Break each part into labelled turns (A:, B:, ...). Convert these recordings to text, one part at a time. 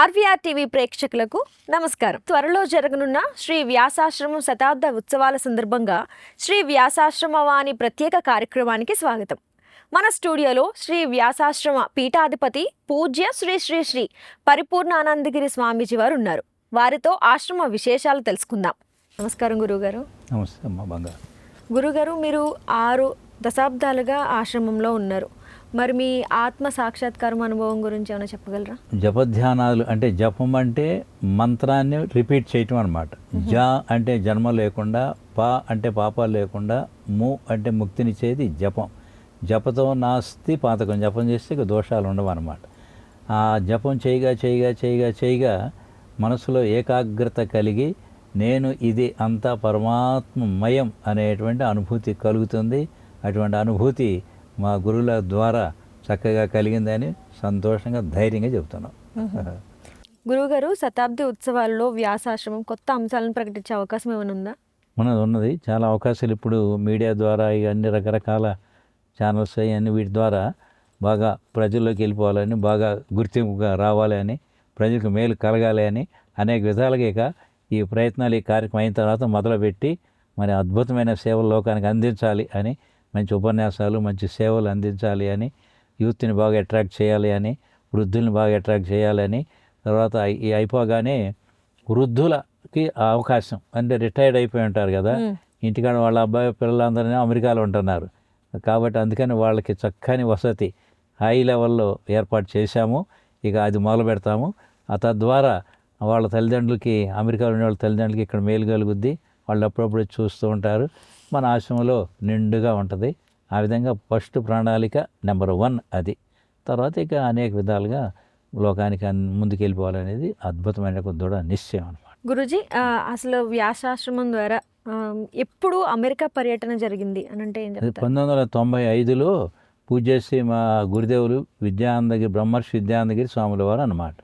A: RVR TV ప్రేక్షకులకు నమస్కారం. త్వరలో జరగనున్న శ్రీ వ్యాసాశ్రమం శతాబ్ద ఉత్సవాల సందర్భంగా శ్రీ వ్యాసాశ్రమ వాణి ప్రత్యేక కార్యక్రమానికి స్వాగతం. మన స్టూడియోలో శ్రీ వ్యాసాశ్రమ పీఠాధిపతి పూజ్య శ్రీ శ్రీ శ్రీ పరిపూర్ణానందగిరి స్వామీజీ వారు ఉన్నారు. వారితో ఆశ్రమ విశేషాలు తెలుసుకుందాం. నమస్కారం గురువుగారు.
B: నమస్తే అమ్మ బంగారు.
A: గురుగారు, మీరు 6 దశాబ్దాలుగా ఆశ్రమంలో ఉన్నారు. మరి మీ ఆత్మ సాక్షాత్కారం అనుభవం గురించి ఏమైనా చెప్పగలరా?
B: జపధ్యానాలు అంటే జపం అంటే మంత్రాన్ని రిపీట్ చేయటం అనమాట. జ అంటే జన్మ లేకుండా, పా అంటే పాపాలు లేకుండా, ము అంటే ముక్తినిచ్చేది జపం. జపతో నాస్తి పాతకం. జపం చేస్తే ఇక దోషాలు ఉండవు అనమాట. ఆ జపం చేయగా మనసులో ఏకాగ్రత కలిగి నేను ఇది అంతా పరమాత్మమయం అనేటువంటి అనుభూతి కలుగుతుంది. అటువంటి అనుభూతి మా గురువుల ద్వారా చక్కగా కలిగిందని సంతోషంగా ధైర్యంగా చెబుతున్నాం.
A: గురువుగారు, శతాబ్ది ఉత్సవాల్లో వ్యాసాశ్రమం కొత్త అంశాలను ప్రకటించే అవకాశం ఏమైనా ఉందా?
B: మనది ఉన్నది. చాలా అవకాశాలు ఇప్పుడు మీడియా ద్వారా అన్ని రకరకాల ఛానల్స్ అన్ని వీటి ద్వారా బాగా ప్రజల్లోకి వెళ్ళిపోవాలని, బాగా గుర్తింపుగా రావాలి అని, ప్రజలకు మేలు కలగాలి అని అనేక విధాలుగా ఇక ఈ ప్రయత్నాలు ఈ కార్యక్రమం అయిన తర్వాత మొదలుపెట్టి మరి అద్భుతమైన సేవలు లోకానికి అందించాలి అని, మంచి ఉపన్యాసాలు మంచి సేవలు అందించాలి అని, యూత్ని బాగా అట్రాక్ట్ చేయాలి అని, వృద్ధుల్ని బాగా అట్రాక్ట్ చేయాలని, తర్వాత ఈ అయిపోగానే వృద్ధులకి అవకాశం అంటే రిటైర్డ్ అయిపోయి ఉంటారు కదా, ఇంటికాడ వాళ్ళ అబ్బాయి పిల్లలందరినీ అమెరికాలో ఉంటున్నారు కాబట్టి అందుకని వాళ్ళకి చక్కని వసతి హై లెవెల్లో ఏర్పాటు చేశాము. ఇక అది మొదలు పెడతాము. తద్వారా వాళ్ళ తల్లిదండ్రులకి, అమెరికాలో ఉండే వాళ్ళ తల్లిదండ్రులకి ఇక్కడ మేలు కలుగుద్ది. వాళ్ళు అప్పుడప్పుడు చూస్తూ ఉంటారు. మన ఆశ్రమంలో నిండుగా ఉంటుంది. ఆ విధంగా ఫస్ట్ ప్రణాళిక నెంబర్ 1 అది. తర్వాత ఇక అనేక విధాలుగా లోకానికి ముందుకు వెళ్ళిపోవాలనేది అద్భుతమైన దృఢ నిశ్చయం అనమాట.
A: గురుజీ, అసలు వ్యాసాశ్రమం ద్వారా ఎప్పుడు అమెరికా పర్యటన జరిగింది అని అంటే ఏం చెప్తారు?
B: 1995లో పూజ్యశ్రీ మా గురుదేవులు విద్యానందగిరి బ్రహ్మర్షి విద్యానందగిరి స్వాముల వారు అన్నమాట.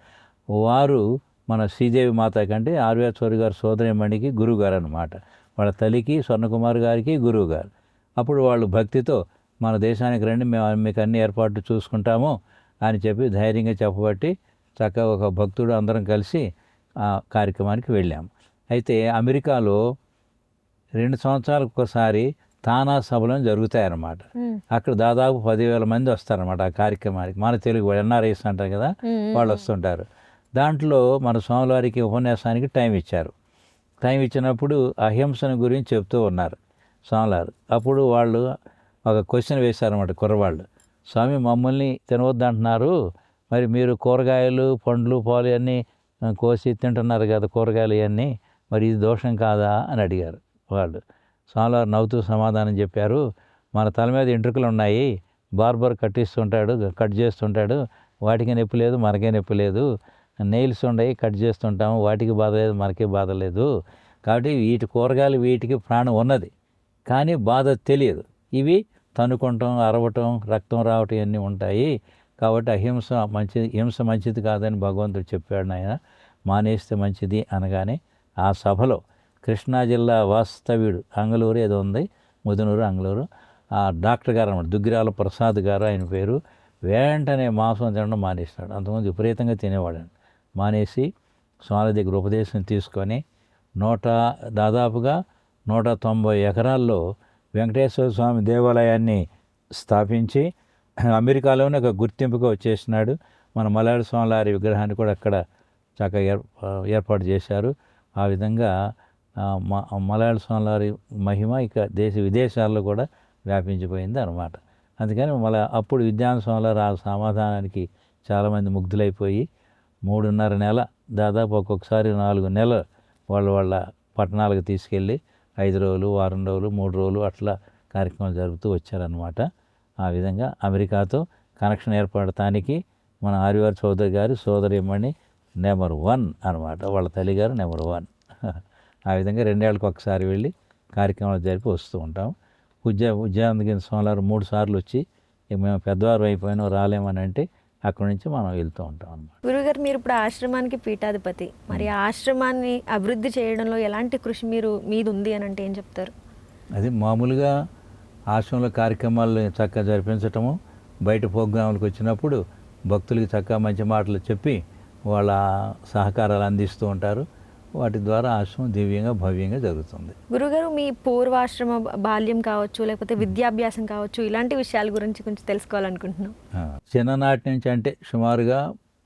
B: వారు మన శ్రీదేవి మాత కంటే ఆర్వేశ్వరి గారు సోదరిమణికి గురువు గారు అనమాట. వాళ్ళ తల్లికి స్వర్ణకుమార్ గారికి గురువు గారు. అప్పుడు వాళ్ళు భక్తితో మన దేశానికి రండి, మేము మీకు అన్ని ఏర్పాట్లు చూసుకుంటాము అని చెప్పి ధైర్యంగా చెప్పబట్టి చక్కగా ఒక భక్తుడు అందరం కలిసి ఆ కార్యక్రమానికి వెళ్ళాము. అయితే అమెరికాలో 2 సంవత్సరాలకు ఒకసారి తానా సభలను జరుగుతాయన్నమాట. అక్కడ దాదాపు 10,000 మంది వస్తారన్నమాట ఆ కార్యక్రమానికి. మన తెలుగు ఎన్ఆర్ఐస్ అంటారు కదా, వాళ్ళు వస్తుంటారు. దాంట్లో మన స్వామివారికి ఉపన్యాసానికి టైం ఇచ్చారు. టైం ఇచ్చినప్పుడు అహింసను గురించి చెప్తూ ఉన్నారు స్వామివారు. అప్పుడు వాళ్ళు ఒక క్వశ్చన్ వేశారన్నమాట కుర్రవాళ్ళు. స్వామి, మమ్మల్ని తినవద్దంటున్నారు, మరి మీరు కూరగాయలు పండ్లు పాలు అన్నీ కోసి తింటున్నారు కదా, కూరగాయలు ఇవన్నీ, మరి ఇది దోషం కాదా అని అడిగారు వాళ్ళు. స్వామివారు నవ్వుతూ సమాధానం చెప్పారు, మన తల మీద ఎంట్రుకలు ఉన్నాయి, బార్బర్ కట్ చేస్తుంటాడు, వాటికి నొప్పి లేదు మనకే నొప్పి లేదు. నెయిల్స్ ఉన్నాయి, కట్ చేస్తుంటాము, వాటికి బాధ లేదు మనకే బాధ లేదు. కాబట్టి వీటి కూరగాయలు వీటికి ప్రాణం ఉన్నది, కానీ బాధ తెలియదు. ఇవి తన్నుకుంటాం, అరవటం, రక్తం రావటం ఇవన్నీ ఉంటాయి. కాబట్టి హింస మంచిది కాదని భగవంతుడు చెప్పాడు. ఆయన మానేస్తే మంచిది అనగానే ఆ సభలో కృష్ణా జిల్లా వాస్తవ్యుడు అంగళూరు ఏదో ఉంది, ముదునూరు అంగళూరు, ఆ డాక్టర్ గారు అన్నమాట, దుగ్గిరాల ప్రసాద్ గారు ఆయన పేరు. వెంటనే మాంసం తినడం మానేసినాడు. అంతకుముందు విపరీతంగా తినేవాడండి. మానేసి స్వామి దగ్గర ఉపదేశం తీసుకొని దాదాపుగా 190 ఎకరాల్లో వెంకటేశ్వర స్వామి దేవాలయాన్ని స్థాపించి అమెరికాలోనే ఒక గుర్తింపుగా వచ్చేసినాడు. మన మలయాళ స్వామి వారి విగ్రహాన్ని కూడా అక్కడ చక్కగా ఏర్పాటు చేశారు. ఆ విధంగా మలయాళ స్వామి వారి మహిమ ఇక విదేశాల్లో కూడా వ్యాపించిపోయింది అనమాట. అందుకని అప్పుడు విద్యానంద స్వామి వారు ఆ సమాధానానికి చాలామంది ముగ్ధులైపోయి 3.5 నెల, దాదాపు ఒక్కొక్కసారి 4 నెలలు వాళ్ళ పట్టణాలకు తీసుకెళ్ళి 5 రోజులు, వారం రోజులు, 3 రోజులు అట్లా కార్యక్రమాలు జరుగుతూ వచ్చారనమాట. ఆ విధంగా అమెరికాతో కనెక్షన్ ఏర్పడటానికి మన ఆర్యవారి చౌదరి గారు సోదరిమణి నెంబర్ 1 అనమాట. వాళ్ళ తల్లిగారు నెంబర్ 1. ఆ విధంగా 2 ఏళ్ళకి ఒకసారి వెళ్ళి కార్యక్రమాలు జరిపి వస్తూ ఉంటాం. విద్యానందగిరి స్వామివారు 3 సార్లు వచ్చి మేము పెద్దవారు అయిపోయినా రాలేమని అంటే అక్కడి నుంచి మనం వెళ్తూ ఉంటాం అన్నమాట.
A: గురుగారు, మీరు ఇప్పుడు ఆశ్రమానికి పీఠాధిపతి. మరి ఆశ్రమాన్ని అభివృద్ధి చేయడంలో ఎలాంటి కృషి మీది ఉంది అని అంటే ఏం చెప్తారు?
B: అది మామూలుగా ఆశ్రమంలో కార్యక్రమాలు చక్కగా జరిపించటము, బయట ప్రోగ్రాములకు వచ్చినప్పుడు భక్తులకి చక్కగా మంచి మాటలు చెప్పి వాళ్ళ సహకారాలు అందిస్తూ ఉంటారు. వాటి ద్వారా ఆశ్రమం దివ్యంగా భవ్యంగా జరుగుతుంది.
A: గురుగారు, మీ పూర్వాశ్రమ బాల్యం కావచ్చు, లేకపోతే విద్యాభ్యాసం కావచ్చు, ఇలాంటి విషయాల గురించి కొంచెం తెలుసుకోవాలనుకుంటున్నాం.
B: చిన్ననాటి నుంచి అంటే సుమారుగా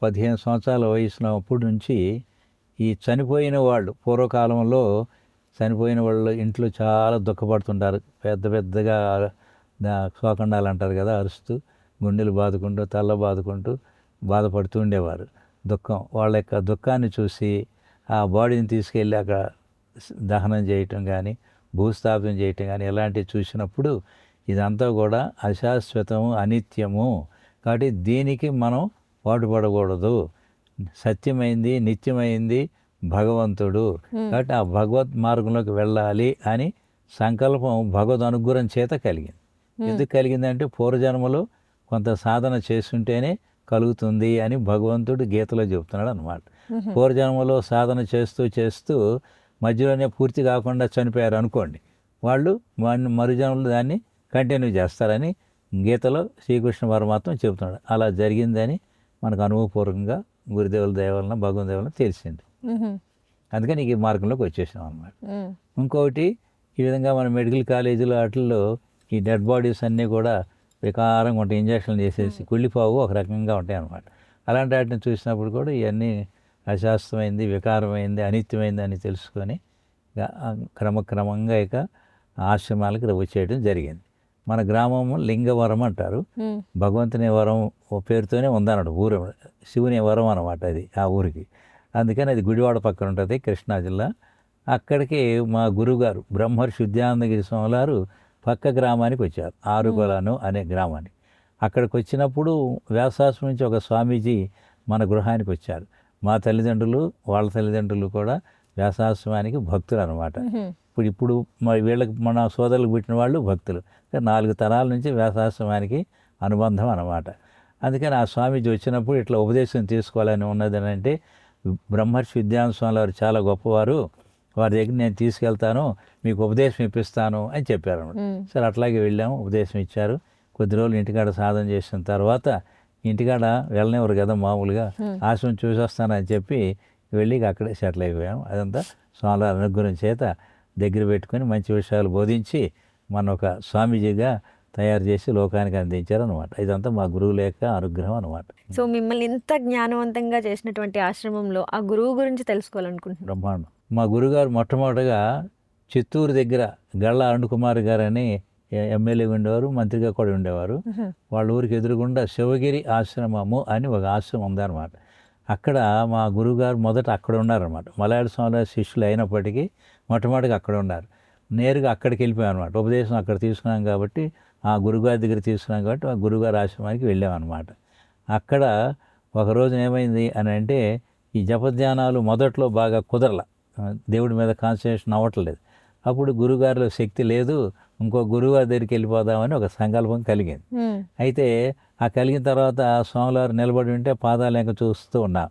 B: 15 సంవత్సరాల వయసునప్పటి నుంచి ఈ చనిపోయిన వాళ్ళు పూర్వకాలంలో చనిపోయిన వాళ్ళు ఇంట్లో చాలా దుఃఖపడుతుంటారు. పెద్ద పెద్దగా శోకండాలు అంటారు కదా, అరుస్తూ గుండెలు బాదుకుంటూ తల్ల బాదుకుంటూ బాధపడుతూ ఉండేవారు. వాళ్ళ యొక్క దుఃఖాన్ని చూసి ఆ బాడీని తీసుకెళ్ళి అక్కడ దహనం చేయటం కానీ భూస్థాపనం చేయటం కానీ ఇలాంటివి చూసినప్పుడు ఇదంతా కూడా అశాశ్వతము, అనిత్యము, కాబట్టి దీనికి మనం పాటుపడకూడదు. సత్యమైంది, నిత్యమైంది భగవంతుడు, కాబట్టి ఆ భగవద్ మార్గంలోకి వెళ్ళాలి అని సంకల్పం భగవద్ అనుగ్రహం చేత కలిగింది. ఎందుకు కలిగిందంటే పూర్వజన్మలో కొంత సాధన చేస్తుంటేనే కలుగుతుంది అని భగవంతుడు గీతలో చెబుతున్నాడు అన్నమాట. పూర్వజన్మలో సాధన చేస్తూ చేస్తూ మధ్యలోనే పూర్తి కాకుండా చనిపోయారు అనుకోండి, వాళ్ళు మరుజన్మలో దాన్ని కంటిన్యూ చేస్తారని గీతలో శ్రీకృష్ణ పరమాత్మ చెబుతున్నాడు. అలా జరిగిందని మనకు అనుభవపూర్వకంగా గురుదేవుల దయ వలన భగవంతుని దయ వలన తెలిసింది. అందుకని ఈ మార్గంలోకి వచ్చేసాం అన్నమాట. ఇంకొకటి, ఈ విధంగా మన మెడికల్ కాలేజీలో వాటిల్లో ఈ డెడ్ బాడీస్ అన్నీ కూడా వికారంగా ఉంటాయి, ఇంజక్షన్లు చేసేసి కుళ్ళిపోవు, ఒక రకంగా ఉంటాయి అన్నమాట. అలాంటి వాటిని చూసినప్పుడు కూడా ఇవన్నీ అశాస్త్రమైంది, వికారమైంది, అనిత్యమైంది అని తెలుసుకొని క్రమక్రమంగా ఇక ఆశ్రమాలకు వచ్చేయడం జరిగింది. మన గ్రామం లింగవరం అంటారు. భగవంతుని వరం పేరుతోనే ఉందన్నాడు ఊరు, శివుని వరం అన్నమాట అది ఆ ఊరికి. అందుకని అది గుడివాడ పక్కన ఉంటుంది, కృష్ణా జిల్లా. అక్కడికి మా గురువుగారు బ్రహ్మర్షి విద్యానందగిరి స్వామి వారు పక్క గ్రామానికి వచ్చారు, ఆరుగొలను అనే గ్రామానికి. అక్కడికి వచ్చినప్పుడు వ్యాసాశ్రమం నుంచి ఒక స్వామీజీ మన గృహానికి వచ్చారు. మా తల్లిదండ్రులు వాళ్ళ తల్లిదండ్రులు కూడా వ్యాసాశ్రమానికి భక్తులు అనమాట. ఇప్పుడు వీళ్ళకి మన సోదరులకు పుట్టిన వాళ్ళు భక్తులు. 4 తరాల నుంచి వ్యాసాశ్రమానికి అనుబంధం అన్నమాట. అందుకని ఆ స్వామీజీ వచ్చినప్పుడు ఇట్లా ఉపదేశం తీసుకోవాలని ఉన్నదని అంటే, బ్రహ్మర్షి విద్యానంద స్వామి వారు చాలా గొప్పవారు, వారి దగ్గర నేను తీసుకెళ్తాను, మీకు ఉపదేశం ఇప్పిస్తాను అని చెప్పారు అన్నమాట. సరే అట్లాగే వెళ్ళాము, ఉపదేశం ఇచ్చారు. కొద్ది రోజులు ఇంటికాడ సాధన చేసిన తర్వాత, ఇంటికాడ వెళ్ళనివ్వరు కదా మామూలుగా, ఆశ్రమం చూసి వస్తానని చెప్పి వెళ్ళి అక్కడే సెటిల్ అయిపోయాము. అదంతా స్వామివారి అనుగ్రహం చేత దగ్గర పెట్టుకొని మంచి విషయాలు బోధించి మన ఒక స్వామీజీగా తయారు చేసి లోకానికి అందించారు అనమాట. ఇదంతా మా గురువు లేక అనుగ్రహం అనమాట.
A: సో మిమ్మల్ని ఇంత జ్ఞానవంతంగా చేసినటువంటి ఆశ్రమంలో ఆ గురువు గురించి తెలుసుకోవాలనుకుంటున్నాను.
B: బ్రహ్మాండం. మా గురుగారు మొట్టమొదటిగా చిత్తూరు దగ్గర గళ్ళ అరుణ్ కుమార్ గారు అని ఎమ్మెల్యే ఉండేవారు, మంత్రిగా కూడా ఉండేవారు. వాళ్ళ ఊరికి ఎదురుగుండా శివగిరి ఆశ్రమము అని ఒక ఆశ్రమం ఉందన్నమాట. అక్కడ మా గురువుగారు మొదట అక్కడ ఉన్నారన్నమాట. మలయాళ స్వామి శిష్యులు అయినప్పటికీ మొట్టమొదటిగా అక్కడ ఉన్నారు. నేరుగా అక్కడికి వెళ్ళిపోయాం అనమాట. ఉపదేశం అక్కడ తీసుకున్నాం కాబట్టి, ఆ గురుగారి దగ్గర తీసుకున్నాం కాబట్టి ఆ గురుగారి ఆశ్రమానికి వెళ్ళామన్నమాట. అక్కడ ఒకరోజు ఏమైంది అని అంటే, ఈ జపధ్యానాలు మొదట్లో బాగా కుదరల, దేవుడి మీద కాన్సన్ట్రేషన్ అవ్వట్లేదు. అప్పుడు గురుగారిలో శక్తి లేదు, ఇంకో గురువుగారి దగ్గరికి వెళ్ళిపోదామని ఒక సంకల్పం కలిగింది. అయితే ఆ కలిగిన తర్వాత స్వామివారు నిలబడి ఉంటే పాదాలు ఇంకా చూస్తూ ఉన్నాం.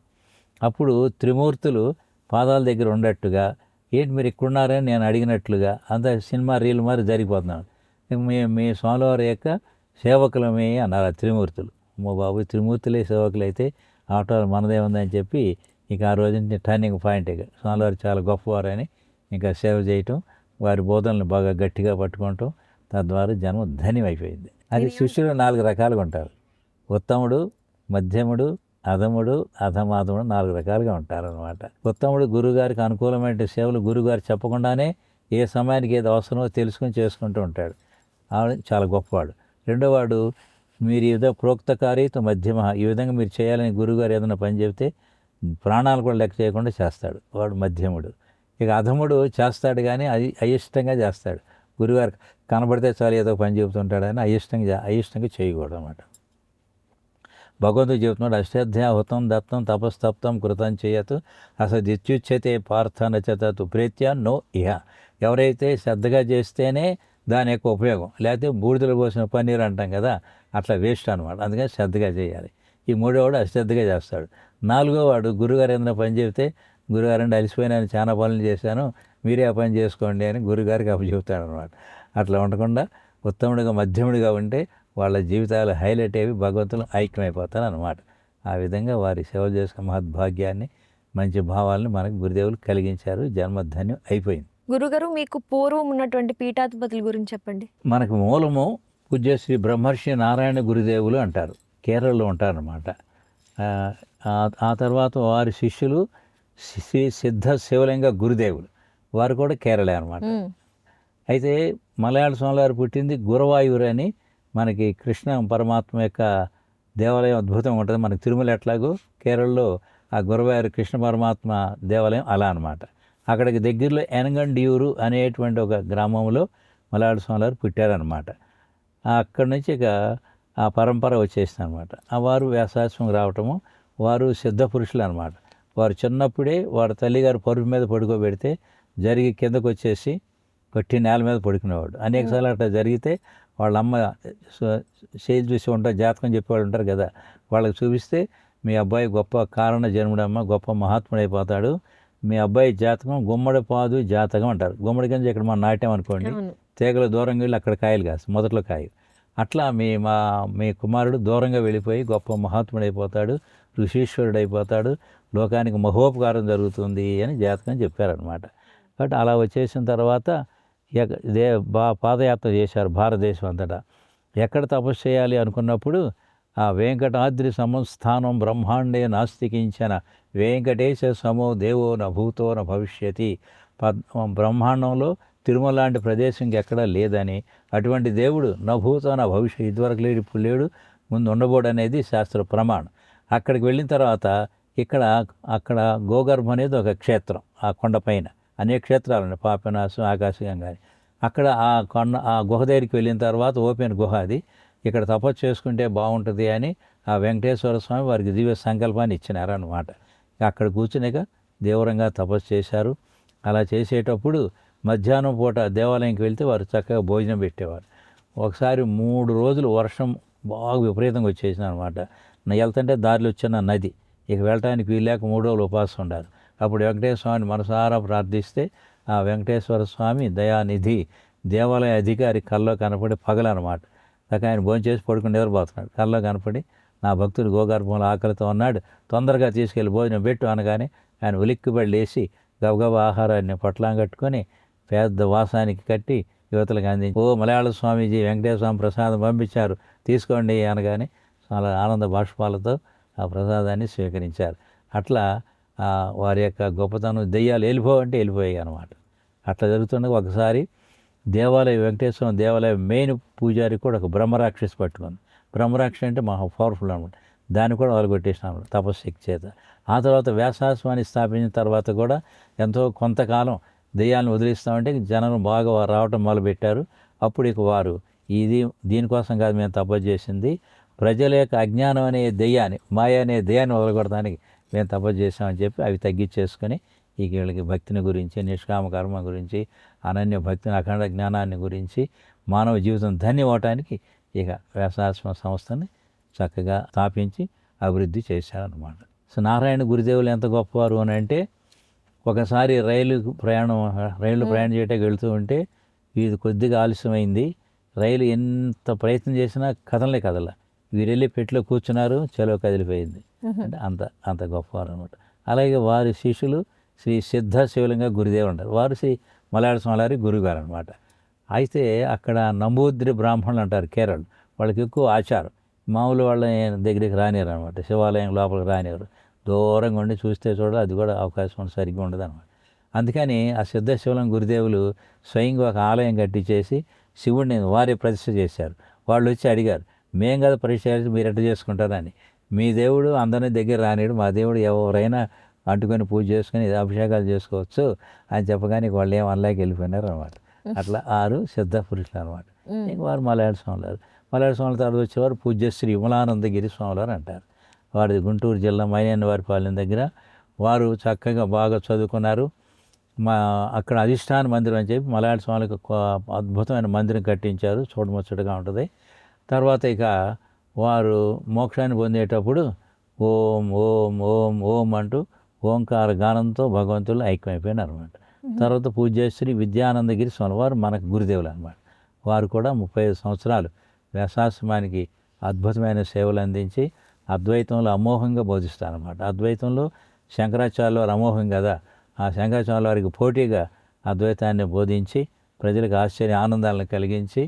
B: అప్పుడు త్రిమూర్తులు పాదాల దగ్గర ఉన్నట్టుగా, ఏంటి మీరు ఇక్కడున్నారని నేను అడిగినట్లుగా, అంత సినిమా రీల్ మరి జరిగిపోతున్నాను. మీ స్వామివారి యొక్క సేవకులమే అన్నారు ఆ త్రిమూర్తులు. అమ్మో బాబు, త్రిమూర్తులే సేవకులు అయితే ఆటో మనదే ఉందని చెప్పి ఇక ఆ రోజు నుంచి టర్నింగ్ పాయింట్. ఇక స్వామివారు చాలా గొప్పవారని ఇంకా సేవ చేయటం, వారి బోధనలు బాగా గట్టిగా పట్టుకోవటం, తద్వారా జన్మ ధన్యం అయిపోయింది. అది శిష్యులు 4 రకాలుగా ఉంటారు. ఉత్తముడు, మధ్యముడు, అధముడు, అధమాధముడు 4 రకాలుగా ఉంటారనమాట. ఉత్తముడు గురుగారికి అనుకూలమైన సేవలు గురుగారు చెప్పకుండానే ఏ సమయానికి ఏది అవసరమో తెలుసుకొని చేసుకుంటూ ఉంటాడు, ఆవిడ చాలా గొప్పవాడు. రెండోవాడు, మీరు ఏదో ప్రోక్తకారీతో మధ్యమ, ఈ విధంగా మీరు చేయాలని గురుగారు ఏదైనా పని చెబితే ప్రాణాలు కూడా లెక్క చేయకుండా చేస్తాడు, వాడు మధ్యముడు. ఇక అధముడు చేస్తాడు కానీ అయిష్టంగా చేస్తాడు, గురుగారు కనబడితే చాలు ఏదో పని చెబుతుంటాడని అయిష్టంగా చేయకూడదు అన్నమాట. భగవంతుడు చెబుతున్నాడు, అశ్రద్ధాహుతం దత్తం తపస్తప్తం కృతం చేయతు అసదిత్యుచ్యతే పార్థ నచతు ప్రేత్యా నో ఇహ. ఎవరైతే శ్రద్ధగా చేస్తేనే దాని యొక్క ఉపయోగం, లేకపోతే బూడిదలు పోసిన పన్నీరు అంటాం కదా, అట్లా వేస్ట్ అనమాట. అందుకని శ్రద్ధగా చేయాలి. ఈ మూడోవాడు అశ్రద్ధగా చేస్తాడు. 4గోవాడు గురుగారు ఏదైనా పని చెబితే, గురుగారండి అలసిపోయినాను, చాలా పనులు చేశాను, మీరే ఆ పని చేసుకోండి అని గురుగారికి అప్పచెబుతాడు అనమాట. అట్లా ఉండకుండా ఉత్తముడిగా మధ్యముడిగా ఉంటే వాళ్ళ జీవితాలు హైలైట్ అయ్యి భగవంతులు ఐక్యమైపోతారు అనమాట. ఆ విధంగా వారి సేవలు చేసుకునే మహద్భాగ్యాన్ని మంచి భావాలను మనకు గురుదేవులు కలిగించారు. జన్మధన్యం అయిపోయింది.
A: గురుగారు, మీకు పూర్వం ఉన్నటువంటి పీఠాధిపతుల గురించి చెప్పండి.
B: మనకు మూలము పూజ్యశ్రీ బ్రహ్మర్షి నారాయణ గురుదేవులు అంటారు. కేరళలో ఉంటారన్నమాట. ఆ తర్వాత వారి శిష్యులు శ్రీ సిద్ధ శివలింగ గురుదేవులు, వారు కూడా కేరళే అనమాట. అయితే మలయాళ స్వామి వారు పుట్టింది గురవాయూరు అని. మనకి కృష్ణ పరమాత్మ యొక్క దేవాలయం అద్భుతంగా ఉంటుంది. మనకి తిరుమల ఎట్లాగో కేరళలో ఆ గురవాయూరు కృష్ణ పరమాత్మ దేవాలయం అలా అనమాట. అక్కడికి దగ్గరలో ఎనగండియూరు అనేటువంటి ఒక గ్రామంలో మలయాళ స్వామి వారు పుట్టారనమాట. అక్కడి నుంచి ఇక ఆ పరంపర వచ్చేసింది అనమాట. వారు వ్యాసాశ్రమం రావటము, వారు సిద్ధ పురుషులు అనమాట. వారు చిన్నప్పుడే వారి తల్లిగారు పరుపు మీద పడుకోబెడితే జరిగి కిందకు వచ్చేసి కొట్టి నేల మీద పడుకునేవాడు. అనేకసార్లు అట్లా జరిగితే వాళ్ళ అమ్మ చేయి చూసి ఉంటారు, జాతకం చెప్పేవాళ్ళు ఉంటారు కదా, వాళ్ళకి చూపిస్తే మీ అబ్బాయి గొప్ప కారణ జన్ముడమ్మ, గొప్ప మహాత్ముడైపోతాడు, మీ అబ్బాయి జాతకం గుమ్మడి పాదు జాతకం అంటారు. గుమ్మడి కింద ఇక్కడ మనం నాట్యం అనుకోండి, తీగలు దూరంగా వెళ్ళి అక్కడ కాయలు కాదు, మొదట్లో కాయలు. అట్లా మీ కుమారుడు దూరంగా వెళ్ళిపోయి గొప్ప మహాత్ముడైపోతాడు, ఋషీశ్వరుడు అయిపోతాడు, లోకానికి మహోపకారం జరుగుతుంది అని జాతకం చెప్పారనమాట. కాబట్టి అలా వచ్చేసిన తర్వాత పాదయాత్ర చేశారు భారతదేశం అంతటా. ఎక్కడ తపస్సు చేయాలి అనుకున్నప్పుడు ఆ వెంకటాద్రి సంస్థానం బ్రహ్మాండే నాస్తికించిన వెంకటేశ సమో దేవో న భూతో న భవిష్యతి. బ్రహ్మాండంలో తిరుమల లాంటి ప్రదేశం ఇంకెక్కడా లేదని, అటువంటి దేవుడు నా భూతో నా భవిష్యత్, ఇదివరకు లేడు ఇప్పుడు లేడు ముందు ఉండబోడు అనేది శాస్త్ర ప్రమాణం. అక్కడికి వెళ్ళిన తర్వాత అక్కడ గోగర్భం అనేది ఒక క్షేత్రం, ఆ కొండపైన అనేక క్షేత్రాలు ఉన్నాయి, పాపనాశం ఆకాశగంగా. అక్కడ ఆ గుహ దగ్గరికి వెళ్ళిన తర్వాత ఓపెన్ గుహ అది, ఇక్కడ తపస్సు చేసుకుంటే బాగుంటుంది అని ఆ వెంకటేశ్వర స్వామి వారికి దివ్య సంకల్పాన్ని ఇచ్చినారన్నమాట. అక్కడ కూర్చునేక తీవ్రంగా తపస్సు చేశారు. అలా చేసేటప్పుడు మధ్యాహ్నం పూట దేవాలయంకి వెళ్తే వారు చక్కగా భోజనం పెట్టేవారు. ఒకసారి 3 రోజులు వర్షం బాగా విపరీతంగా వచ్చేసింది అనమాట. వెళ్తుంటే దారిలో వచ్చిన నది, ఇక వెళ్ళటానికి వీల్లేక 3 రోజులు ఉపవాసం ఉండాలి. అప్పుడు వెంకటేశ్వర స్వామిని మనసారా ప్రార్థిస్తే ఆ వెంకటేశ్వర స్వామి దయానిధి దేవాలయ అధికారి కల్లో కనపడి పగలనమాట. కాక ఆయన భోంచేసి పడుకుని నిద్రపోతున్నాడు. కల్లో కనపడి నా భక్తుడు గోగర్భంలో ఆకలితో ఉన్నాడు, తొందరగా తీసుకెళ్ళి భోజనం పెట్టు అనగానే ఆయన ఉలిక్కిబడి లేచి గబగబా ఆహారాన్ని పొట్లం కట్టుకొని పెద్ద వాసానికి కట్టి యువతలకు అందించి, ఓ మలయాళ స్వామీజీ వెంకటేశ్వర స్వామి ప్రసాదం పంపించారు తీసుకోండి అనగానే చాలా ఆనంద బాష్పాలతో ఆ ప్రసాదాన్ని స్వీకరించారు. అట్లా వారి యొక్క గొప్పతనం, దెయ్యాలు వెళ్ళిపోవంటే వెళ్ళిపోయాయి అనమాట. అట్లా జరుగుతుండగా ఒకసారి వెంకటేశ్వర దేవాలయం మెయిన్ పూజారి కూడా ఒక బ్రహ్మరాక్షసి పట్టుకుంది. బ్రహ్మరాక్షసి అంటే మహా పవర్ఫుల్ అనమాట. దాన్ని కూడా వదిలిపెట్టేసిన అనమాట తపస్శక్తి చేత. ఆ తర్వాత వ్యాసాశ్రమాన్ని స్థాపించిన తర్వాత కూడా ఎంతో కొంతకాలం దెయ్యాలను వదిలిస్తామంటే జనం బాగా రావటం మొదలుపెట్టారు. అప్పుడు ఇక వారు దీనికోసం కాదు మేము తపస్సు చేసింది, ప్రజల యొక్క అజ్ఞానం అనే దెయ్యాన్ని, మాయ అనే దెయ్యాన్ని వదలగొడటానికి మేము తపస్సు చేసామని చెప్పి అవి తగ్గించేసుకొని ఇక వీళ్ళకి భక్తిని గురించి, నిష్కామ కర్మ గురించి, అనన్య భక్తిని, అఖండ జ్ఞానాన్ని గురించి, మానవ జీవితం ధన్యమవటానికి ఇక వ్యాసాశ్రమ సంస్థని చక్కగా స్థాపించి అభివృద్ధి చేశారన్నమాట. సో నారాయణ గురుదేవులు ఎంత గొప్పవారు అని అంటే, ఒకసారి రైలు ప్రయాణం చేయడానికి వెళుతూ ఉంటే ఇది కొద్దిగా ఆలస్యమైంది. రైలు ఎంత ప్రయత్నం చేసినా కదల వీరు వెళ్ళి పెట్టిలో కూర్చున్నారు, చలో కదిలిపోయింది. అంటే అంత గొప్పవారు అనమాట. అలాగే వారి శిష్యులు శ్రీ సిద్ధ శివలింగ గురుదేవులు అంటారు. వారు శ్రీ మలయాళ స్వామి గురుగారు అనమాట. అయితే అక్కడ నంబూద్రి బ్రాహ్మణులు అంటారు కేరళ, వాళ్ళకి ఎక్కువ ఆచారం. మామూలు వాళ్ళ దగ్గరికి రానివారు అనమాట, శివాలయం లోపలికి రానివారు, దూరంగా ఉండి చూస్తే అది కూడా అవకాశం సరిగ్గా ఉండదు అనమాట. అందుకని ఆ సిద్ధ శివలింగ గురుదేవులు స్వయంగా ఒక ఆలయం కట్టించేసి శివుడిని వారే ప్రతిష్ఠ చేశారు. వాళ్ళు వచ్చి అడిగారు, మేం కదా ప్రతిష్ఠ చేసి మీరు ఎట్లా చేసుకుంటారని. మీ దేవుడు అందరినీ దగ్గర రానిడు, మా దేవుడు ఎవరైనా అంటుకొని పూజ చేసుకొని అభిషేకాలు చేసుకోవచ్చు అని చెప్పగానే వాళ్ళు ఏం అనలేక వెళ్ళిపోయినారు అనమాట. అట్లా 6 సిద్ధ పురుషులు అనమాట. ఇంక వారు మలయాళ స్వాములారు. మలయాళ స్వాముల తర్వాత వచ్చేవారు పూజ్యశ్రీ విమలానందగిరి స్వాములారు అంటారు. వారిది గుంటూరు జిల్లా మైనేనివారిపాలెం దగ్గర. వారు చక్కగా బాగా చదువుకున్నారు. అక్కడ అధిష్టాన మందిరం అని చెప్పి మలయాళ స్వాములకు అద్భుతమైన మందిరం కట్టించారు, చూడముచ్చటగా ఉంటుంది. తర్వాత ఇక వారు మోక్షాన్ని పొందేటప్పుడు ఓం ఓం ఓం ఓం అంటూ ఓంకార గానంతో భగవంతులు ఐక్యమైపోయినారు అనమాట. తర్వాత పూజ్యశ్రీ విద్యానందగిరి స్వామి వారు మనకు గురుదేవులు అనమాట. వారు కూడా 35 సంవత్సరాలు వ్యాసాశ్రమానికి అద్భుతమైన సేవలు అందించి అద్వైతంలో అమోఘంగా బోధిస్తారన్నమాట. అద్వైతంలో శంకరాచార్యుల వారు అమోఘం కదా, ఆ శంకరాచార్యుల వారికి పోటీగా అద్వైతాన్ని బోధించి ప్రజలకు ఆశ్చర్య ఆనందాలను కలిగించి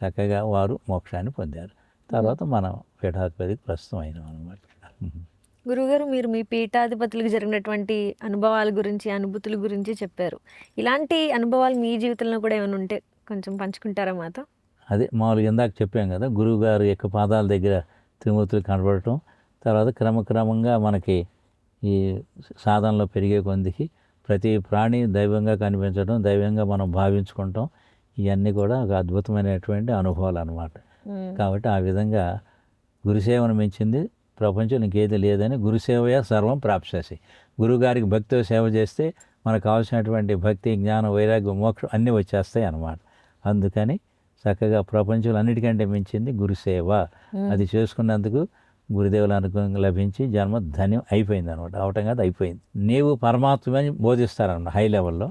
B: చక్కగా వారు మోక్షాన్ని పొందారు. తర్వాత మనం పీఠాధిపతికి ప్రస్తుతం అయినాం అనమాట.
A: గురుగారు, మీరు మీ పీఠాధిపతులకు జరిగినటువంటి అనుభవాల గురించి, అనుభూతుల గురించి చెప్పారు. ఇలాంటి అనుభవాలు మీ జీవితంలో కూడా ఏమైనా ఉంటే కొంచెం పంచుకుంటారా మాతో?
B: అదే మామూలుగా ఇందాక చెప్పాం కదా, గురువు గారు యొక్క పాదాల దగ్గర త్రిమూర్తులు కనబడటం, తర్వాత క్రమక్రమంగా మనకి ఈ సాధనలో పెరిగే కొందికి ప్రతి ప్రాణి దైవంగా కనిపించడం, దైవంగా మనం భావించుకుంటాం, ఇవన్నీ కూడా ఒక అద్భుతమైనటువంటి అనుభవాలు అన్నమాట. కాబట్టి ఆ విధంగా గురుసేవను మించింది ప్రపంచం ఇంకేది లేదని గురుసేవయ సర్వం ప్రాప్స్యసి. గురువుగారికి భక్తితో సేవ చేస్తే మనకు కావాల్సినటువంటి భక్తి, జ్ఞానం, వైరాగ్యం, మోక్షం అన్నీ వచ్చేస్తాయి అన్నమాట. అందుకని చక్కగా ప్రపంచంలో అన్నిటికంటే మించింది గురుసేవ. అది చేసుకున్నందుకు గురుదేవుల అనుగ్రహం లభించి జన్మ ధన్యం అయిపోయింది అనమాట. అవటం కాదు, అయిపోయింది. నీవు పరమాత్మని బోధిస్తారన్నమాట హై లెవెల్లో.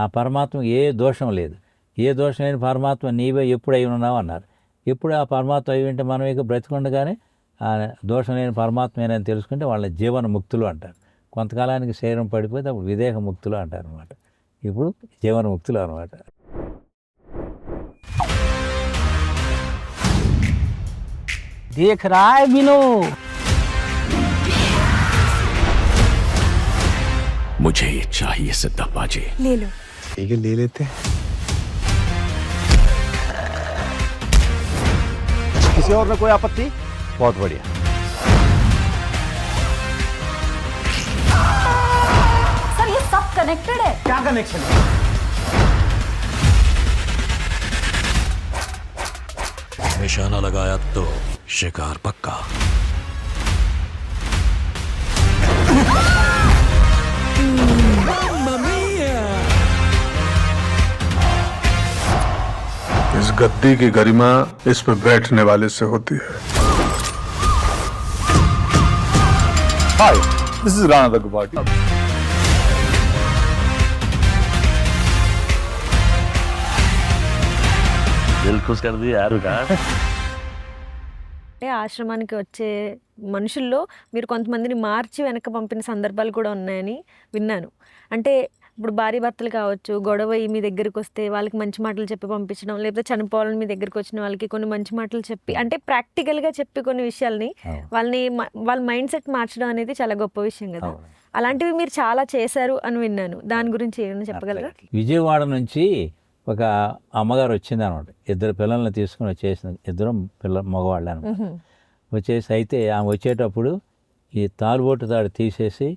B: ఆ పరమాత్మ ఏ దోషం లేదు, ఏ దోషం లేని పరమాత్మ నీవే ఎప్పుడు అయి ఉన్నావు అన్నారు. ఎప్పుడు ఆ పరమాత్మ అయి ఉంటే మనం ఇక బ్రతికుండగానే ఆ దోషం లేని పరమాత్మ ఏనని తెలుసుకుంటే వాళ్ళ జీవన ముక్తులు అంటారు. కొంతకాలానికి శరీరం పడిపోతే అప్పుడు విదేహ ముక్తులు అంటారు అనమాట. ఇప్పుడు జీవన ముక్తులు అనమాట.
C: देख रहा है बिनो?
D: मुझे ये चाहिए सिद्धप्पा जी।
A: ले लो।
E: ठीक है, ले लेते हैं। किसी और में कोई आपत्ति? बहुत बढ़िया।
F: सर ये सब कनेक्टेड है।
E: क्या कनेक्शन है?
D: निशाना लगाया तो शिकार पक्का।
G: इस गद्दी की गरिमा इस पे बैठने वाले से होती है।
E: Hi, this is Rana Daggubati.
D: दिल खुश कर दिया यार का।
A: అంటే ఆశ్రమానికి వచ్చే మనుషుల్లో మీరు కొంతమందిని మార్చి వెనక పంపిన సందర్భాలు కూడా ఉన్నాయని విన్నాను. అంటే ఇప్పుడు భార్య భర్తలు కావచ్చు, గొడవ అయ్యి మీ దగ్గరికి వస్తే వాళ్ళకి మంచి మాటలు చెప్పి పంపించడం, లేకపోతే చనిపోవాలని మీ దగ్గరికి వచ్చిన వాళ్ళకి కొన్ని మంచి మాటలు చెప్పి, అంటే ప్రాక్టికల్గా చెప్పి కొన్ని విషయాల్ని వాళ్ళని వాళ్ళ మైండ్ సెట్ మార్చడం అనేది చాలా గొప్ప విషయం కదా. అలాంటివి మీరు చాలా చేశారు అని విన్నాను. దాని గురించి ఏమైనా చెప్పగలరా?
B: విజయవాడ నుంచి ఒక అమ్మగారు వచ్చింది అనమాట. ఇద్దరు పిల్లల్ని తీసుకుని వచ్చేసింది. ఇద్దరు మగవాళ్ళు అనమాట. వచ్చేసి అయితే ఆమె వచ్చేటప్పుడు ఈ తాలుబోటు తాడు తీసేసి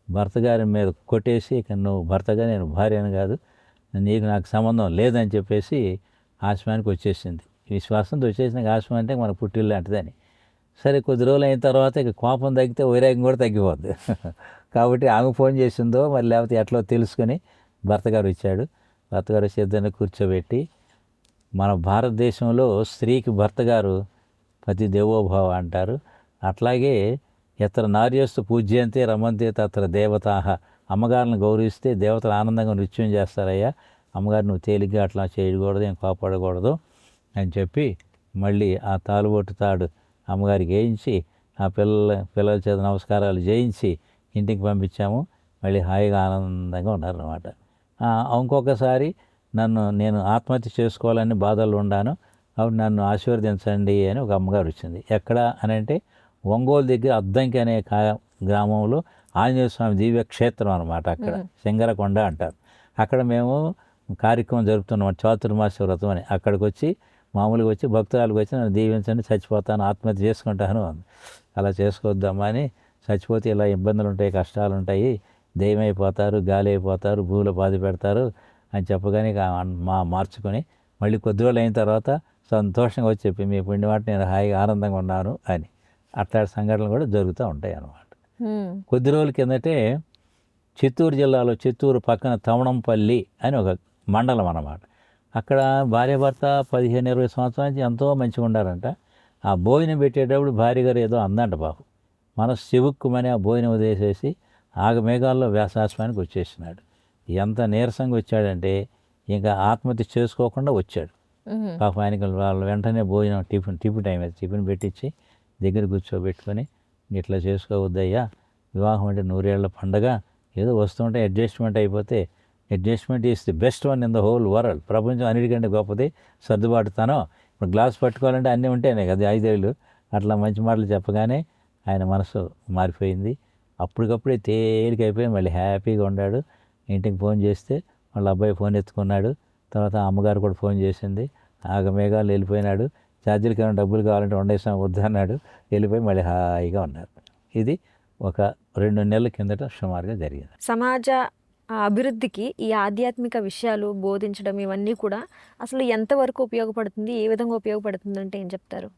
B: భర్త గారి మీద కొట్టేసి, ఇక నువ్వు భర్తగా నేను భార్యను కాదు, నీకు నాకు సంబంధం లేదని చెప్పేసి ఆశ్రమానికి వచ్చేసింది. విశ్వాసంతో వచ్చేసిన ఆశ్రమం అంటే మన పుట్టిల్లు లాంటిదని. సరే, కొద్ది రోజులు అయిన తర్వాత ఇక కోపం తగ్గితే వైరాగ్యం కూడా తగ్గిపోద్ది. కాబట్టి ఆమె ఫోన్ చేసిందో మరి లేకపోతే ఎట్లా తెలుసుకొని భర్త గారు వచ్చాడు. భర్త గారు వచ్చి ఇద్దరిని కూర్చోబెట్టి, మన భారతదేశంలో స్త్రీకి భర్త గారు పతి దేవోభావ అంటారు. అట్లాగే ఎత్ర నార్యస్తు పూజ్యంతే రమంతే తత్ర దేవతాహ. అమ్మగారిని గౌరవిస్తే దేవతలు ఆనందంగా నృత్యం చేస్తారయ్యా. అమ్మగారు నువ్వు తేలిగ్గా అట్లా చేయకూడదు, ఏం కోపడకూడదు అని చెప్పి మళ్ళీ ఆ తాలుబొట్టు తాడు అమ్మగారికి వేయించి ఆ పిల్లల చేత నమస్కారాలు చేయించి ఇంటికి పంపించాము. మళ్ళీ హాయిగా ఆనందంగా ఉన్నారన్నమాట. ఇంకొకసారి నేను ఆత్మహత్య చేసుకోవాలని బాధలు ఉన్నాను, అప్పుడు నన్ను ఆశీర్వదించండి అని ఒక అమ్మగారు వచ్చింది. ఎక్కడ అని అంటే ఒంగోలు దగ్గర అద్దంకి అనే గ్రామంలో ఆంజనేయ స్వామి దివ్య క్షేత్రం అనమాట. అక్కడ సింగరకొండ అంటారు. అక్కడ మేము కార్యక్రమం జరుపుతున్నాం, చాతుర్మాస్య వ్రతం అని. అక్కడికి వచ్చి మామూలుగా వచ్చి భక్తురాలకు వచ్చి నన్ను దీవించండి, చచ్చిపోతాను, ఆత్మహత్య చేసుకుంటాను. అలా చేసుకోవద్దమ్మా అని, చచ్చిపోతే ఇలా ఇబ్బందులు ఉంటాయి, కష్టాలు ఉంటాయి, దెయ్యమైపోతారు, గాలి అయిపోతారు, భూమిలో బాధ పెడతారు అని చెప్పగానే మార్చుకొని మళ్ళీ కొద్ది రోజులు అయిన తర్వాత సంతోషంగా వచ్చి చెప్పి మీ పుణ్యమాట నేను హాయిగా ఆనందంగా ఉన్నాను అని. అట్లాంటి సంఘటనలు కూడా జరుగుతూ ఉంటాయి అన్నమాట. కొద్ది రోజుల కిందటే చిత్తూరు జిల్లాలో చిత్తూరు పక్కన తవణంపల్లి అని ఒక మండలం అన్నమాట. అక్కడ భార్యాభర్త 15-20 సంవత్సరాల నుంచి ఎంతో మంచిగా ఉండారంట. ఆ భోజనం పెట్టేటప్పుడు భార్య గారు ఏదో అందంట బాబు, మనసు చివుక్కుమని ఆ భోజనం వదిలేసేసి ఆగమేఘాల్లో వ్యాసాశ్రమానికి వచ్చేసినాడు. ఎంత నీరసంగా వచ్చాడంటే ఇంకా ఆత్మహత్య చేసుకోకుండా వచ్చాడు. పాపం ఆయనకి వాళ్ళు వెంటనే భోజనం టిఫిన్ టైం అయితే టిఫిన్ పెట్టించి దగ్గర కూర్చోబెట్టుకొని ఇట్లా చేసుకోవద్దయ్యా, వివాహం అంటే 100 ఏళ్ల పండగ, ఏదో వస్తుంటే అడ్జస్ట్మెంట్ అయిపోతే, adjustment is the best one in the whole world, ప్రపంచం అన్నిటికంటే గొప్పది సర్దుబాటుతనం. ఇప్పుడు గ్లాస్ పట్టుకోవాలంటే అన్నీ ఉంటేనే కదా 5 ఏళ్ళు. అట్లా మంచి మాటలు చెప్పగానే ఆయన మనసు మారిపోయింది. అప్పటికప్పుడే తేలికైపోయి మళ్ళీ హ్యాపీగా ఉన్నాడు. ఇంటికి ఫోన్ చేస్తే వాళ్ళ అబ్బాయి ఫోన్ ఎత్తుకున్నాడు. తర్వాత అమ్మగారు కూడా ఫోన్ చేసింది. ఆగమేఘాలు వెళ్ళిపోయినాడు. ఛార్జీలకి ఏమైనా డబ్బులు కావాలంటే వండేసాం వద్దన్నాడు. వెళ్ళిపోయి మళ్ళీ హాయిగా ఉన్నారు. ఇది ఒక 2 నెలల కిందట సుమారుగా జరిగింది.
A: సమాజ అభివృద్ధికి ఈ ఆధ్యాత్మిక విషయాలు బోధించడం ఇవన్నీ కూడా అసలు ఎంతవరకు ఉపయోగపడుతుంది, ఏ విధంగా ఉపయోగపడుతుంది అంటే ఏం చెప్తారు?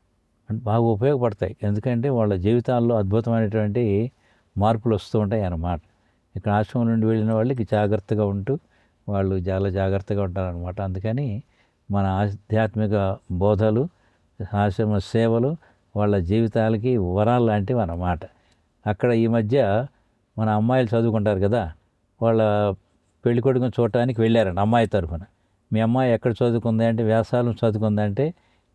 B: అంటే బాగా ఉపయోగపడతాయి. ఎందుకంటే వాళ్ళ జీవితాల్లో అద్భుతమైనటువంటి మార్పులు వస్తూ ఉంటాయి అన్నమాట. ఇక్కడ ఆశ్రమం నుండి వెళ్ళిన వాళ్ళకి జాగ్రత్తగా ఉంటూ వాళ్ళు చాలా జాగ్రత్తగా ఉంటారనమాట. అందుకని మన ఆధ్యాత్మిక బోధలు, ఆశ్రమ సేవలు వాళ్ళ జీవితాలకి వరాలు లాంటివి అన్నమాట. అక్కడ ఈ మధ్య మన అమ్మాయిలు చదువుకుంటారు కదా, వాళ్ళ పెళ్లి కొడుకుని చూడటానికి వెళ్ళారండి అమ్మాయి తరఫున. మీ అమ్మాయి ఎక్కడ చదువుకుంది అంటే వ్యాసాలు చదువుకుందంటే,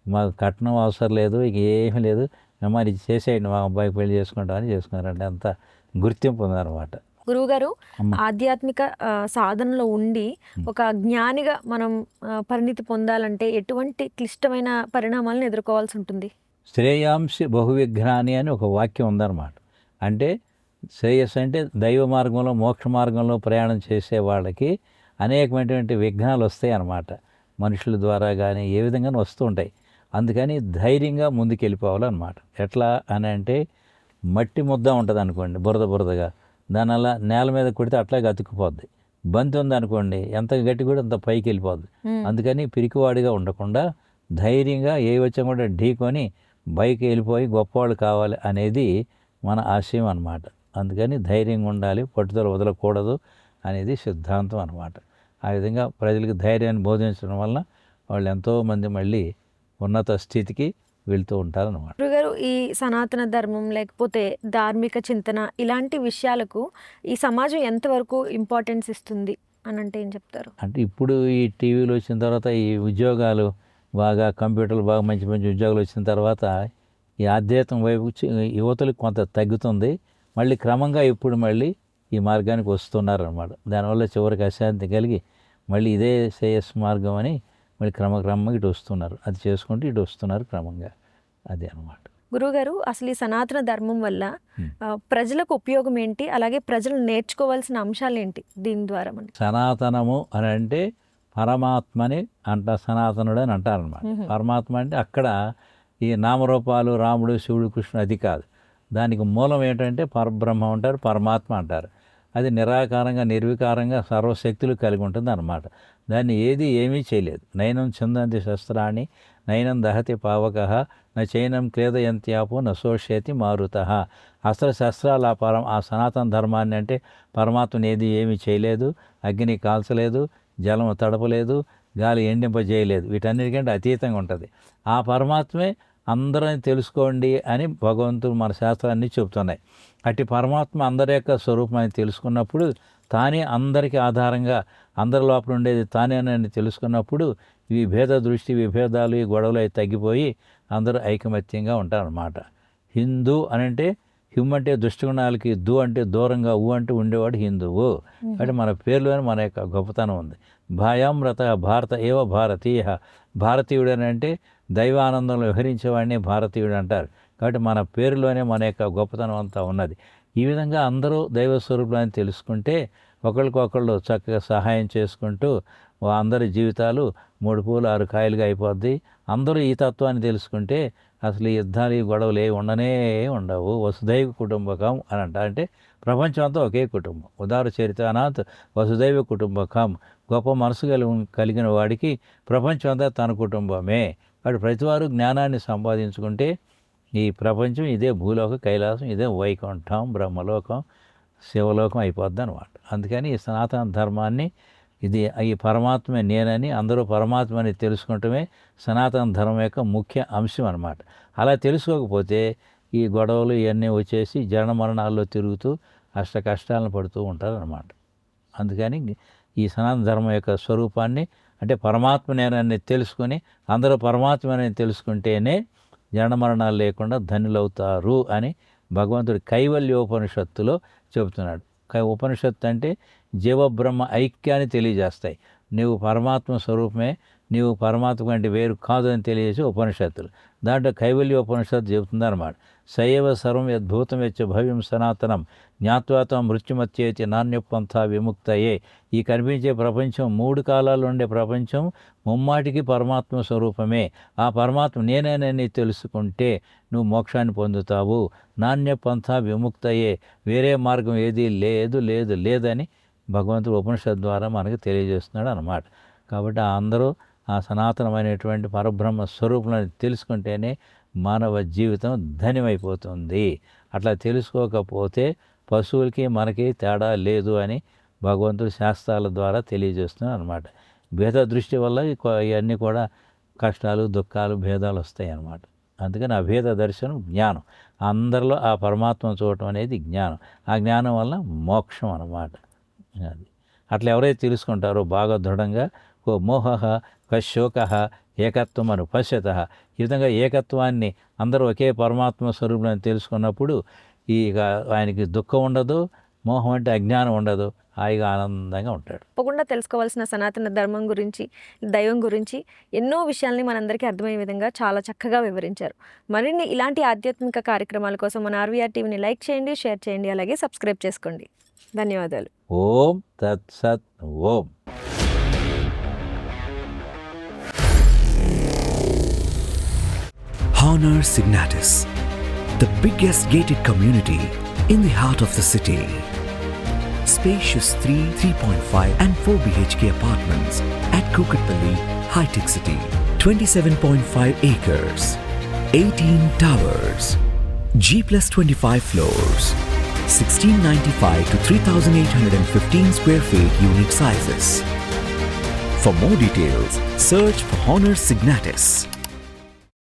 B: మాకు కట్నం అవసరం లేదు, ఇక ఏమీ లేదు, మీ అమ్మాయిని ఇది చేసేయండి, మా అబ్బాయికి పెళ్లి చేసుకుంటామని చేసుకున్నారంటే అంత గుర్తింపు ఉందన్నమాట.
A: గురువుగారు, ఆధ్యాత్మిక సాధనలో ఉండి ఒక జ్ఞానిగా మనం పరిణితి పొందాలంటే ఎటువంటి క్లిష్టమైన పరిణామాలను ఎదుర్కోవాల్సి ఉంటుంది?
B: శ్రేయాంసి బహువిఘ్నాని అని ఒక వాక్యం ఉందన్నమాట. అంటే శ్రేయస్సు అంటే దైవ మార్గంలో, మోక్ష మార్గంలో ప్రయాణం చేసే వాళ్ళకి అనేకమైనటువంటి విఘ్నాలు వస్తాయి అన్నమాట. మనుషుల ద్వారా కానీ ఏ విధంగానూ వస్తూ ఉంటాయి. అందుకని ధైర్యంగా ముందుకు వెళ్ళిపోవాలన్నమాట. ఎట్లా అని అంటే, మట్టి ముద్ద ఉంటుంది అనుకోండి, బురదగా, దానివల్ల నేల మీద కొడితే అట్లాగే అతుక్కుపోద్ది. బంతి ఉంది అనుకోండి, ఎంత గట్టి కూడా అంత పైకి వెళ్ళిపోద్ది. అందుకని పిరికివాడిగా ఉండకుండా ధైర్యంగా ఏ వచ్చా కూడా ఢీకొని పైకి వెళ్ళిపోయి గొప్పవాళ్ళు కావాలి అనేది మన ఆశయం అన్నమాట. అందుకని ధైర్యంగా ఉండాలి, పట్టుదల వదలకూడదు అనేది సిద్ధాంతం అన్నమాట. ఆ విధంగా ప్రజలకు ధైర్యాన్ని బోధించడం వలన వాళ్ళు ఎంతోమంది మళ్ళీ ఉన్నత స్థితికి వెళ్తూ ఉంటారన్నమాట.
A: గురుగారు, ఈ సనాతన ధర్మం లేకపోతే ధార్మిక చింతన ఇలాంటి విషయాలకు ఈ సమాజం ఎంతవరకు ఇంపార్టెన్స్ ఇస్తుంది అని అంటే ఏం చెప్తారు?
B: అంటే ఇప్పుడు ఈ టీవీలు వచ్చిన తర్వాత, ఈ ఉద్యోగాలు బాగా, కంప్యూటర్లు బాగా మంచి మంచి ఉద్యోగాలు వచ్చిన తర్వాత ఈ ఆధ్యాత్మం వైపు యువతలకు కొంత తగ్గుతుంది. మళ్ళీ క్రమంగా ఇప్పుడు మళ్ళీ ఈ మార్గానికి వస్తున్నారన్నమాట. దానివల్ల చివరికి అశాంతి కలిగి మళ్ళీ ఇదే శ్రేయస్ మార్గం అని మళ్ళీ క్రమంగా ఇటు వస్తున్నారు. అది చేసుకుంటూ ఇటు వస్తున్నారు క్రమంగా. అదే అన్నమాట.
A: గురువుగారు, అసలు ఈ సనాతన ధర్మం వల్ల ప్రజలకు ఉపయోగం ఏంటి, అలాగే ప్రజలు నేర్చుకోవాల్సిన అంశాలు ఏంటి దీని ద్వారా? మనకి
B: సనాతనము అని అంటే పరమాత్మని సనాతనుడు అని అంటారనమాట. పరమాత్మ అంటే అక్కడ ఈ నామరూపాలు, రాముడు, శివుడు, కృష్ణుడు అది కాదు. దానికి మూలం ఏంటంటే పరబ్రహ్మ అంటారు, పరమాత్మ అంటారు. అది నిరాకారంగా, నిర్వికారంగా సర్వశక్తులు కలిగి ఉంటుంది అన్నమాట. దాన్ని ఏమీ చేయలేదు. నయనం చిందంతి శస్త్రాన్ని నయనం దహతి పావకః నైనం క్లేదయంత్యాపో నశోష్యతి మారుతః. అస్త్రశస్త్రాలు ఆ సనాతన ధర్మాన్ని అంటే పరమాత్మని ఏమీ చేయలేదు. అగ్ని కాల్చలేదు, జలం తడపలేదు, గాలి ఎండింపజేయలేదు. వీటన్నిటికంటే అతీతంగా ఉంటుంది. ఆ పరమాత్మే అందరిని తెలుసుకోండి అని భగవంతుడు మన శాస్త్రాన్ని చెబుతున్నాయి. అట్టి పరమాత్మ అందరి యొక్క స్వరూపం అని తెలుసుకున్నప్పుడు, తానే అందరికీ ఆధారంగా, అందరి లోపల ఉండేది తానేనని తెలుసుకున్నప్పుడు ఈ భేద దృష్టి, విభేదాలు, ఈ గొడవలు అవి తగ్గిపోయి అందరూ ఐకమత్యంగా ఉంటారన్నమాట. హిందూ అని అంటే, హిమ్ అంటే దుష్టగుణాలకి, దు అంటే దూరంగా, ఊ అంటే ఉండేవాడు హిందువు. అంటే మన పేరులోనే మన యొక్క గొప్పతనం ఉంది. భాయామృత భారత ఏవ భారతీయ. భారతీయుడు అని అంటే దైవానందంలో విహరించేవాడిని భారతీయుడు అంటారు. కాబట్టి మన పేరులోనే మన యొక్క గొప్పతనం అంతా ఉన్నది. ఈ విధంగా అందరూ దైవ స్వరూపాన్ని తెలుసుకుంటే ఒకరికొకళ్ళు చక్కగా సహాయం చేసుకుంటూ అందరి జీవితాలు 3 పూలు 6 కాయలుగా అయిపోద్ది. అందరూ ఈ తత్వాన్ని తెలుసుకుంటే అసలు ఈ యుద్ధాలు, ఈ గొడవలు ఉండవు. వసుదైవ కుటుంబకం అని అంటే ప్రపంచం అంతా ఒకే కుటుంబం. ఉదార చరితానాథ్ వసుదైవ కుటుంబకం. గొప్ప మనసు కలిగిన వాడికి ప్రపంచం అంతా తన కుటుంబమే. వాడు ప్రతివారు జ్ఞానాన్ని సంపాదించుకుంటే ఈ ప్రపంచం ఇదే భూలోక కైలాసం, ఇదే వైకుంఠం, బ్రహ్మలోకం, శివలోకం అయిపోద్ది అనమాట. అందుకని ఈ సనాతన ధర్మాన్ని, ఈ పరమాత్మే నేనని అందరూ పరమాత్మని తెలుసుకుంటమే సనాతన ధర్మం యొక్క ముఖ్య అంశం అన్నమాట. అలా తెలుసుకోకపోతే ఈ గొడవలు ఇవన్నీ వచ్చేసి జనన మరణాల్లో తిరుగుతూ అష్ట కష్టాలను పడుతూ ఉంటారన్నమాట. అందుకని ఈ సనాతన ధర్మం యొక్క స్వరూపాన్ని అంటే పరమాత్మ నేనని తెలుసుకొని అందరూ పరమాత్మని తెలుసుకుంటేనే జనన మరణాలు లేకుండా ధన్యులవుతారు అని భగవంతుడు కైవల్యోపనిషత్తులో చెబుతున్నాడు. ఉపనిషత్తు అంటే జీవబ్రహ్మ ఐక్యాన్ని తెలియజేస్తాయి. నీవు పరమాత్మ స్వరూపమే, నీవు పరమాత్మ కంటే వేరు కాదు అని తెలియజేసే ఉపనిషత్తులు. దాంట్లో కైవల్యోపనిషత్తు చెబుతుందన్నమాట. సయవ సర్వం యద్భూతం యచ్చ భవ్యం సనాతనం జ్ఞాత్వాతం మృత్యుమత్యేతి నాణ్యపంథ విముక్తయే. ఈ కనిపించే ప్రపంచం, 3 కాలాలు ఉండే ప్రపంచం ముమ్మాటికి పరమాత్మ స్వరూపమే. ఆ పరమాత్మ నేనేనని తెలుసుకుంటే నువ్వు మోక్షాన్ని పొందుతావు. నాణ్యపంథ విముక్తయే, వేరే మార్గం ఏది లేదని భగవంతుడు ఉపనిషత్తు ద్వారా మనకు తెలియజేస్తున్నాడు అన్నమాట. కాబట్టి అందరూ ఆ సనాతనమైనటువంటి పరబ్రహ్మ స్వరూపాన్ని తెలుసుకుంటేనే మానవ జీవితం ధన్యమైపోతుంది. అట్లా తెలుసుకోకపోతే పశువులకి మనకి తేడా లేదు అని భగవంతుడు శాస్త్రాల ద్వారా తెలియజేస్తున్నాడు అన్నమాట. భేద దృష్టి వల్ల ఇవన్నీ కూడా కష్టాలు, దుఃఖాలు, భేదాలు వస్తాయి అన్నమాట. అందుకని ఆ భేద దర్శనం జ్ఞానం. అందరిలో ఆ పరమాత్మ చూడటం అనేది జ్ఞానం. ఆ జ్ఞానం వల్ల మోక్షం అన్నమాట. అది అట్లా ఎవరైతే తెలుసుకుంటారో బాగా దృఢంగా ఓ మోహ కశోక ఏకత్వం అను పశ్యత, ఈ విధంగా ఏకత్వాన్ని అందరూ ఒకే పరమాత్మ స్వరూపాన్ని తెలుసుకున్నప్పుడు ఇక ఆయనకి దుఃఖం ఉండదు, మోహం అంటే అజ్ఞానం ఉండదు, హాయిగా ఆనందంగా ఉంటాడు.
A: తప్పకుండా తెలుసుకోవాల్సిన సనాతన ధర్మం గురించి, దైవం గురించి ఎన్నో విషయాల్ని మనందరికీ అర్థమయ్యే విధంగా చాలా చక్కగా వివరించారు. మరిన్ని ఇలాంటి ఆధ్యాత్మిక కార్యక్రమాల కోసం మన ఆర్వీఆర్ టీవీని లైక్ చేయండి, షేర్ చేయండి, అలాగే సబ్స్క్రైబ్ చేసుకోండి. ధన్యవాదాలు.
B: ఓం తత్సత్ ఓం.
H: Honor Signatus, the biggest gated community in the heart of the city. Spacious 3, 3.5 and 4 BHK apartments at Kukatpalli, High-Tech City. 27.5 acres, 18 towers, G+25 floors, 1695 to 3815 square feet unit sizes. For more details, search for Honor Signatus.